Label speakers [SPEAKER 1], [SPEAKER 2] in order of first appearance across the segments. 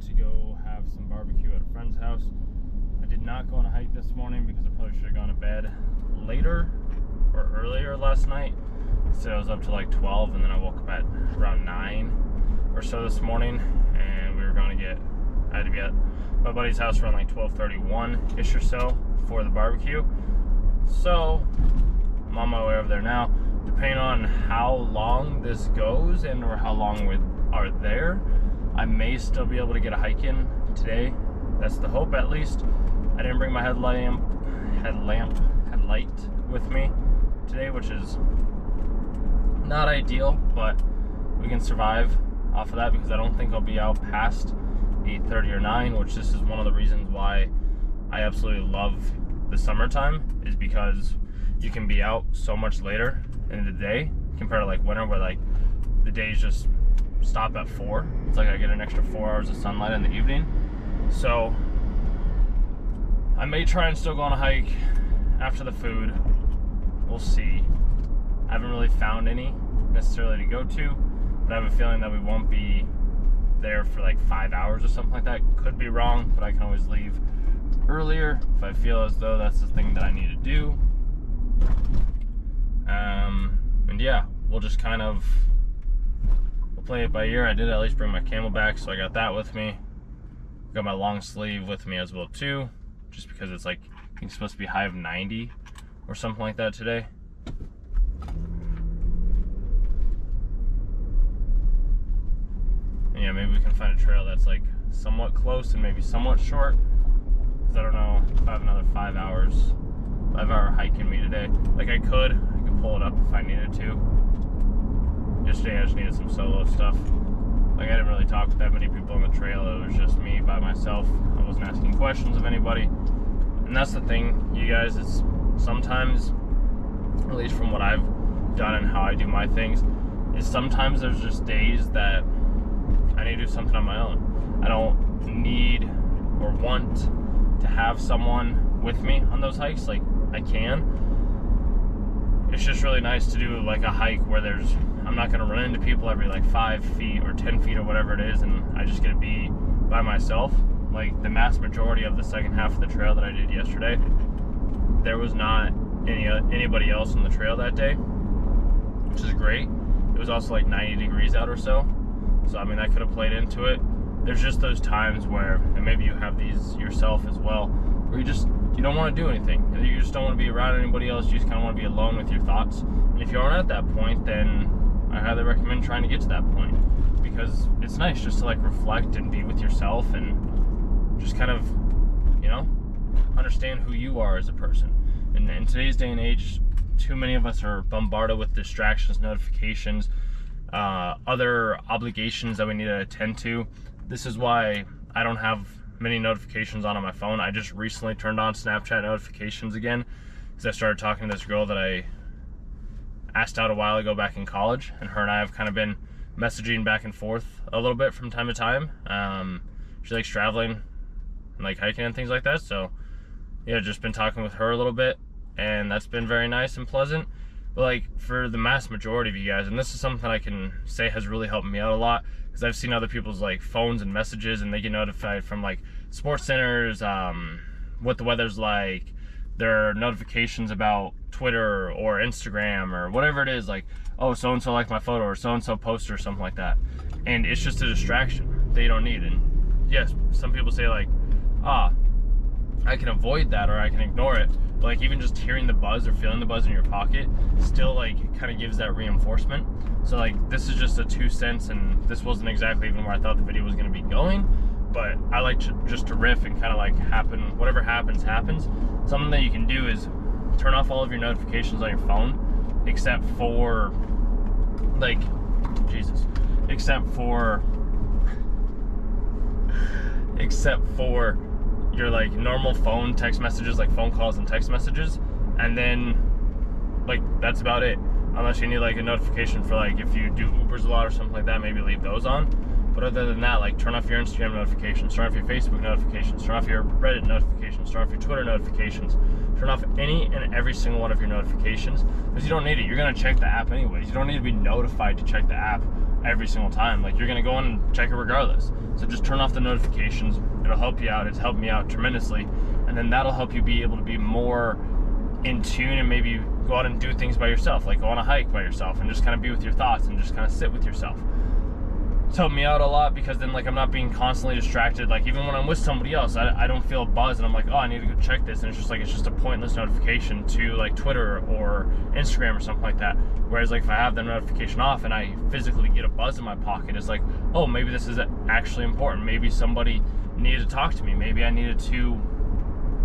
[SPEAKER 1] to go have some barbecue at a friend's house. I did not go on a hike this morning because I probably should have gone to bed later or earlier last night. So I was up to like 12, and then I woke up at around 9 or so this morning, and we were going to I had to be at my buddy's house around like 12:31-ish or so for the barbecue. So I'm on my way over there now. Depending on how long this goes and or how long we are there, I may still be able to get a hike in today. That's the hope, at least. I didn't bring my headlight with me today, which is not ideal, but we can survive off of that because I don't think I'll be out past 8:30 or 9, which this is one of the reasons why I absolutely love the summertime, is because you can be out so much later in the day compared to like winter, where like the days just stop at 4. It's like I get an extra 4 hours of sunlight in the evening. So I may try and still go on a hike after the food. We'll see. I haven't really found any necessarily to go to, but I have a feeling that we won't be there for like 5 hours or something like that. Could be wrong, but I can always leave earlier if I feel as though that's the thing that I need to do. And yeah, we'll just we'll play it by ear. I did at least bring my Camelback, so I got that with me. Got my long sleeve with me as well too, just because it's like, I think it's supposed to be high of 90 or something like that today. And yeah, maybe we can find a trail that's like somewhat close and maybe somewhat short, because I don't know if I have another 5 hour hike in me today. Like I could pull it up if I needed to. Yesterday I just needed some solo stuff. Like I didn't really talk with that many people on the trail. It was just me by myself. I wasn't asking questions of anybody. And that's the thing, you guys, is sometimes, at least from what I've done and how I do my things, is sometimes there's just days that I need to do something on my own. I don't need or want to have someone with me on those hikes. Like, I can. It's just really nice to do like a hike where I'm not gonna run into people every like 5 feet or 10 feet or whatever it is, and I just get to be by myself. Like the mass majority of the second half of the trail that I did yesterday, there was not anybody else on the trail that day, which is great. It was also like 90 degrees out or so. So I mean, that could have played into it. There's just those times where, and maybe you have these yourself as well, where you don't want to do anything. You just don't want to be around anybody else. You just kind of want to be alone with your thoughts. And if you aren't at that point, then I highly recommend trying to get to that point, because it's nice just to like reflect and be with yourself and just kind of, understand who you are as a person. And in today's day and age, too many of us are bombarded with distractions, notifications, other obligations that we need to attend to. This is why I don't have many notifications on my phone. I just recently turned on Snapchat notifications again because I started talking to this girl that I asked out a while ago back in college, and her and I have kind of been messaging back and forth a little bit from time to time. She likes traveling and like hiking and things like that, so yeah, just been talking with her a little bit, and that's been very nice and pleasant. But like for the mass majority of you guys, and this is something I can say has really helped me out a lot, because I've seen other people's like phones and messages, and they get notified from like sports centers, what the weather's like, their notifications about Twitter or Instagram or whatever it is, like, oh, so-and-so liked my photo, or so-and-so posted, or something like that. And it's just a distraction they don't need. And yes, some people say like, I can avoid that or I can ignore it. But like even just hearing the buzz or feeling the buzz in your pocket still like kind of gives that reinforcement. So like this is just a 2 cents, and this wasn't exactly even where I thought the video was going to be going, but I like just to riff and kind of like whatever happens. Something that you can do is turn off all of your notifications on your phone except for your like normal phone text messages, like phone calls and text messages, and then like that's about it. Unless you need like a notification for like if you do Ubers a lot or something like that, maybe leave those on. But other than that, like turn off your Instagram notifications, turn off your Facebook notifications, turn off your Reddit notifications, turn off your Twitter notifications, turn off any and every single one of your notifications, because you don't need it. You're gonna check the app anyways. You don't need to be notified to check the app every single time. Like, you're gonna go in and check it regardless. So just turn off the notifications. It'll help you out. It's helped me out tremendously. And then that'll help you be able to be more in tune and maybe go out and do things by yourself, like go on a hike by yourself and just kind of be with your thoughts and just kind of sit with yourself. It's helped me out a lot because then, like, I'm not being constantly distracted. Like, even when I'm with somebody else, I don't feel a buzz and I'm like, oh, I need to go check this, and it's just a pointless notification to like Twitter or Instagram or something like that. Whereas, like, if I have the notification off and I physically get a buzz in my pocket, it's like, oh, maybe this is actually important. Maybe somebody needed to talk to me. Maybe I needed to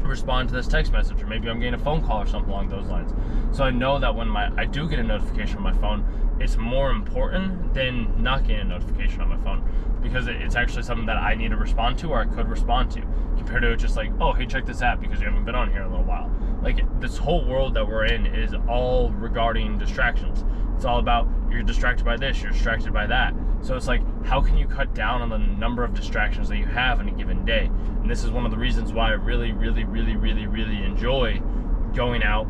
[SPEAKER 1] respond to this text message, or maybe I'm getting a phone call or something along those lines. So I know that when I do get a notification on my phone, it's more important than not getting a notification on my phone, because it's actually something that I need to respond to, or I could respond to, compared to just like, oh, hey, check this app because you haven't been on here in a little while. Like, this whole world that we're in is all regarding distractions. It's all about, you're distracted by this, you're distracted by that. So it's like, how can you cut down on the number of distractions that you have in a given day? And this is one of the reasons why I really enjoy going out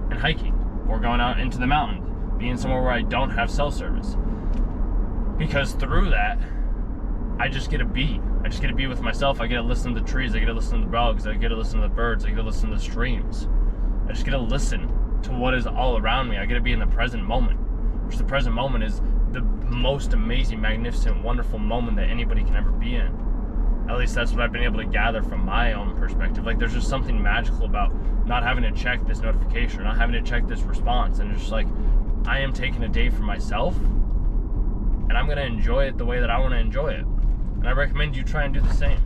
[SPEAKER 1] and hiking, or going out into the mountain, being somewhere where I don't have cell service. Because through that, I just get to be. I just get to be with myself. I get to listen to the trees. I get to listen to the dogs. I get to listen to the birds. I get to listen to the streams. I just get to listen to what is all around me. I get to be in the present moment, which the present moment is the most amazing, magnificent, wonderful moment that anybody can ever be in. At least that's what I've been able to gather from my own perspective. Like, there's just something magical about not having to check this notification, or not having to check this response. And it's just like, I am taking a day for myself, and I'm going to enjoy it the way that I want to enjoy it. And I recommend you try and do the same,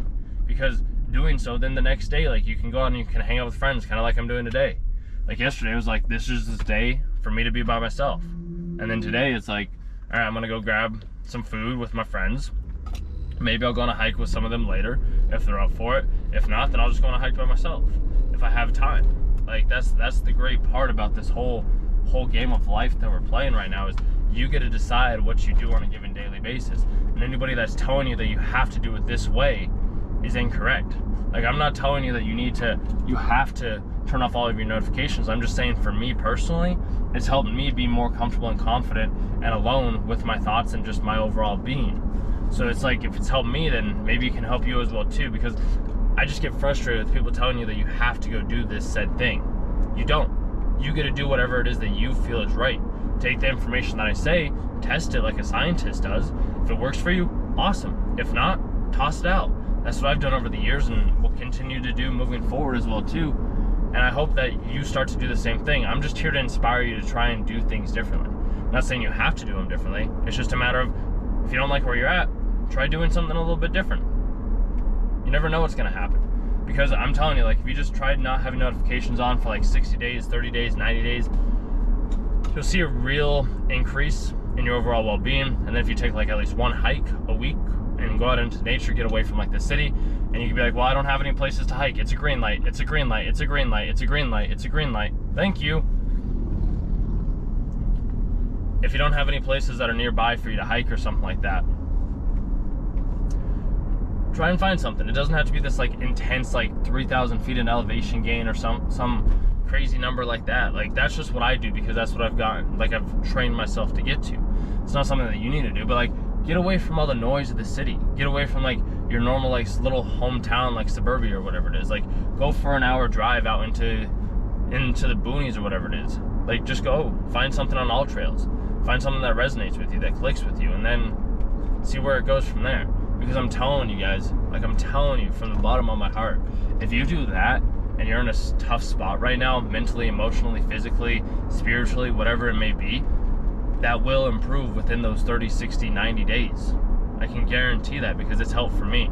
[SPEAKER 1] because doing so, then the next day, like, you can go out and you can hang out with friends, kind of like I'm doing today. Like, yesterday was like, this is this day for me to be by myself. And then today it's like, all right, I'm going to go grab some food with my friends. Maybe I'll go on a hike with some of them later if they're up for it. If not, then I'll just go on a hike by myself if I have time. Like, that's the great part about this whole game of life that we're playing right now, is you get to decide what you do on a given daily basis. And anybody that's telling you that you have to do it this way is incorrect. Like, I'm not telling you that you have to turn off all of your notifications. I'm just saying, for me personally, it's helped me be more comfortable and confident and alone with my thoughts and just my overall being. So it's like, if it's helped me, then maybe it can help you as well too, because I just get frustrated with people telling you that you have to go do this said thing. You don't. You get to do whatever it is that you feel is right. Take the information that I say, test it like a scientist does. If it works for you, awesome. If not, toss it out. That's what I've done over the years, and will continue to do moving forward as well too. And I hope that you start to do the same thing. I'm just here to inspire you to try and do things differently. I'm not saying you have to do them differently. It's just a matter of, if you don't like where you're at, try doing something a little bit different. You never know what's going to happen. Because I'm telling you, like, if you just tried not having notifications on for like 60 days, 30 days, 90 days, you'll see a real increase in your overall well-being. And then if you take like at least one hike a week and go out into nature, get away from like the city, and you can be like, well, I don't have any places to hike. It's a green light. It's a green light. It's a green light. It's a green light. It's a green light. Thank you. If you don't have any places that are nearby for you to hike or something like that, try and find something. It doesn't have to be this like intense, like 3,000 feet in elevation gain or some crazy number like that. Like, that's just what I do, because that's what I've gotten, like, I've trained myself to get to. It's not something that you need to do, but like, get away from all the noise of the city. Get away from like your normal like little hometown, like suburbia or whatever it is. Like, go for an hour drive out into the boonies or whatever it is. Like, just go find something on all trails. Find something that resonates with you, that clicks with you, and then see where it goes from there. Because I'm telling you guys, like, I'm telling you from the bottom of my heart, if you do that and you're in a tough spot right now, mentally, emotionally, physically, spiritually, whatever it may be, that will improve within those 30, 60, 90 days. I can guarantee that, because it's helped for me.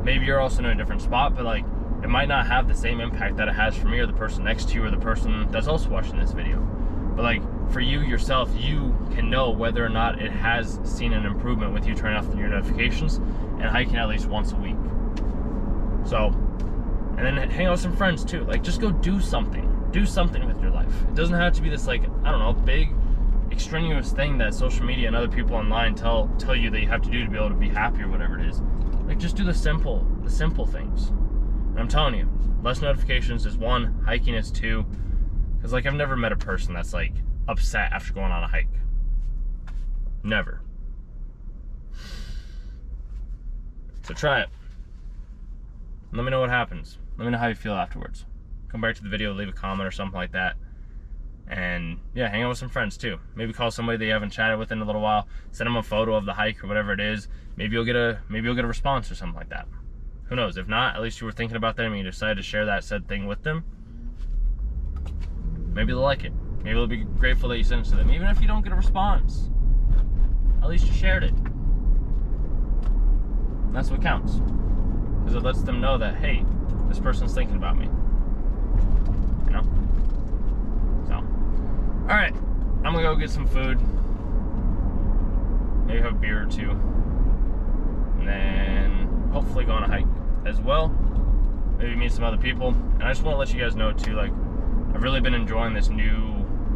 [SPEAKER 1] Maybe you're also in a different spot, but like, it might not have the same impact that it has for me, or the person next to you, or the person that's also watching this video. But like, for you yourself, you can know whether or not it has seen an improvement with you turning off your notifications and hiking at least once a week. So, and then hang out with some friends too. Like, just go do something. Do something with your life. It doesn't have to be this, like, I don't know, big, extraneous thing that social media and other people online tell you that you have to do to be able to be happy or whatever it is. Like, just do the simple things. And I'm telling you, less notifications is 1, hiking is 2. Because, like, I've never met a person that's, like, upset after going on a hike. Never. So try it. Let me know what happens. Let me know how you feel afterwards. Come back to the video, leave a comment or something like that. And yeah, hang out with some friends too. Maybe call somebody that you haven't chatted with in a little while. Send them a photo of the hike or whatever it is. Maybe you'll get a response or something like that. Who knows? If not, at least you were thinking about them and you decided to share that said thing with them. Maybe they'll like it. Maybe they'll be grateful that you sent it to them. Even if you don't get a response, at least you shared it. That's what counts. Because it lets them know that, hey, this person's thinking about me. You know? So, alright. I'm gonna go get some food. Maybe have a beer or two. And then hopefully go on a hike as well. Maybe meet some other people. And I just want to let you guys know too, like, I've really been enjoying this new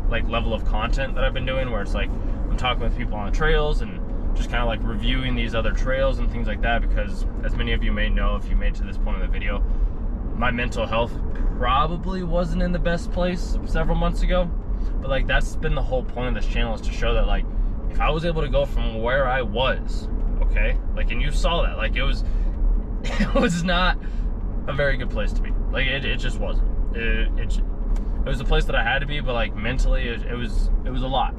[SPEAKER 1] like level of content that I've been doing, where it's like I'm talking with people on the trails and just kind of like reviewing these other trails and things like that, because as many of you may know, if you made it to this point in the video, my mental health probably wasn't in the best place several months ago. But like, that's been the whole point of this channel, is to show that like, if I was able to go from where I was, okay, like, and you saw that, like, it was not a very good place to be. Like, it just wasn't. It was a place that I had to be, but like mentally it was a lot.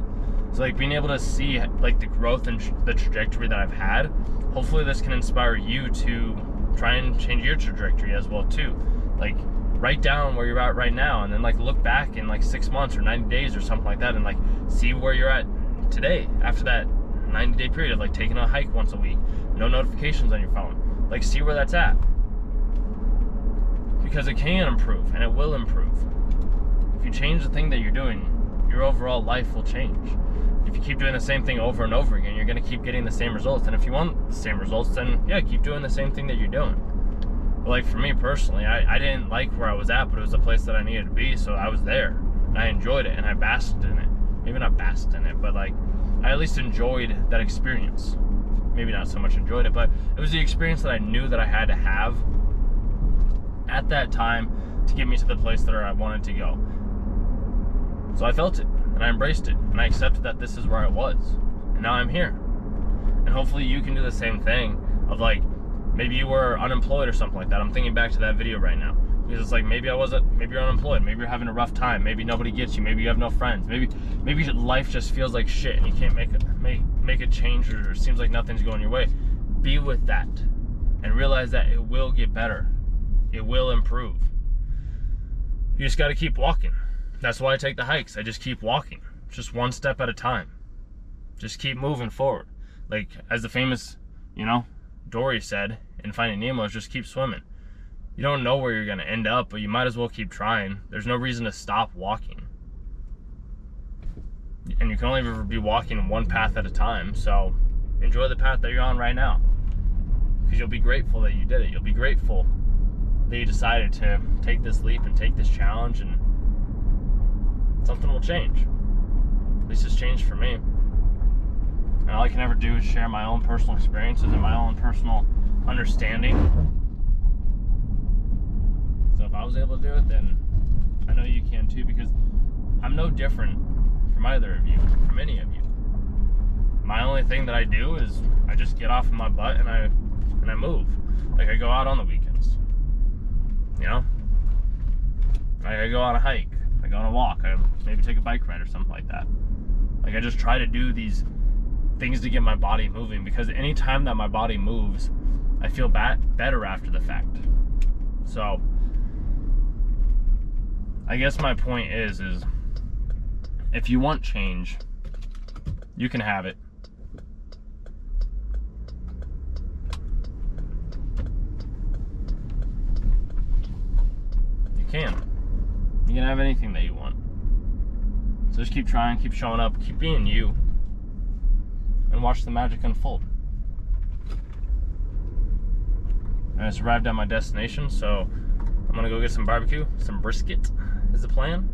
[SPEAKER 1] So like, being able to see like the growth and the trajectory that I've had, hopefully this can inspire you to try and change your trajectory as well too. Like, write down where you're at right now, and then like look back in like 6 months or 90 days or something like that, and like see where you're at today after that 90-day period of like taking a hike once a week, no notifications on your phone. Like, see where that's at, because it can improve and it will improve. If you change the thing that you're doing, your overall life will change. If you keep doing the same thing over and over again, you're going to keep getting the same results. And if you want the same results, then yeah, keep doing the same thing that you're doing. But like, for me personally, I didn't like where I was at, but it was a place that I needed to be, so I was there. And I enjoyed it, and I basked in it. Maybe not basked in it, but like, I at least enjoyed that experience. Maybe not so much enjoyed it, but it was the experience that I knew that I had to have at that time to get me to the place that I wanted to go. So I felt it, and I embraced it, and I accepted that this is where I was, and now I'm here. And hopefully you can do the same thing of like, maybe you were unemployed or something like that. I'm thinking back to that video right now, because it's like, maybe you're unemployed, maybe you're having a rough time, maybe nobody gets you, maybe you have no friends, maybe life just feels like shit and you can't make a change, or it seems like nothing's going your way. Be with that and realize that it will get better. It will improve. You just got to keep walking. That's why I take the hikes. I just keep walking, just one step at a time. Just keep moving forward. Like, as the famous, Dory said in Finding Nemo, just keep swimming. You don't know where you're gonna end up, but you might as well keep trying. There's no reason to stop walking. And you can only ever be walking one path at a time, so enjoy the path that you're on right now. Because you'll be grateful that you did it. You'll be grateful that you decided to take this leap and take this challenge, and something will change. At least it's changed for me. And all I can ever do is share my own personal experiences and my own personal understanding. So if I was able to do it, then I know you can too, because I'm no different from either of you, from any of you. My only thing that I do is I just get off of my butt and I move. Like, I go out on the weekends. I go on a hike. I go on a walk. I maybe take a bike ride or something like that. Like, I just try to do these things to get my body moving, because anytime that my body moves, I feel better after the fact. So I guess my point is if you want change, you can have it. You can have anything that you want. So just keep trying, keep showing up, keep being you, and watch the magic unfold. I just arrived at my destination, so I'm gonna go get some barbecue, some brisket is the plan,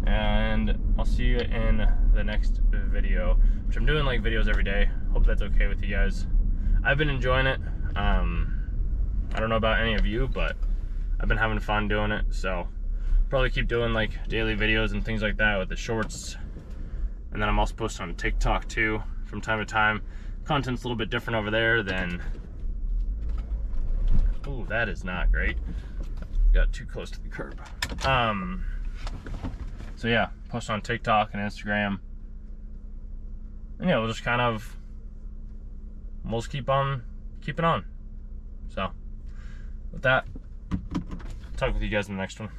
[SPEAKER 1] and I'll see you in the next video, which I'm doing like videos every day. Hope that's okay with you guys. I've been enjoying it. I don't know about any of you, but I've been having fun doing it, so probably keep doing like daily videos and things like that with the shorts. And then I'm also posting on TikTok too from time to time. Content's a little bit different over there than, ooh, that is not great. Got too close to the curb. So yeah, post on TikTok and Instagram. And yeah, we'll just kind of, we'll just keep on keeping on. So with that, talk with you guys in the next one.